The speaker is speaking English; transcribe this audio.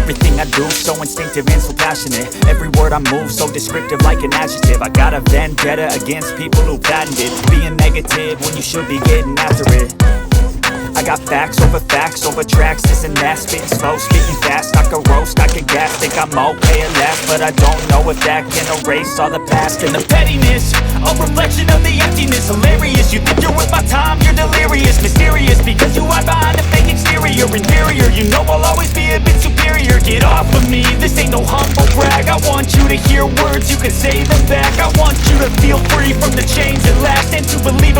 Everything I do, so instinctive and so passionate. Every word I move, so descriptive like an adjective. I got a vendetta against people who patented being negative when you should be getting after it. I got facts over tracks, this and that. Spitting slow, speaking fast, I could roast, I could gas. Think I'm okay at last, but I don't know if that can erase all the past. And the pettiness, a reflection of the emptiness. Hilarious, you think you're worth my time, you're delirious. Mysterious, because you hide behind a fake exterior. Inferior, you know I'll always be a bit superior. Get off of me, this ain't no humble brag. I want you to hear words, you can say them back. I want you to feel free from the chains that last, and to believe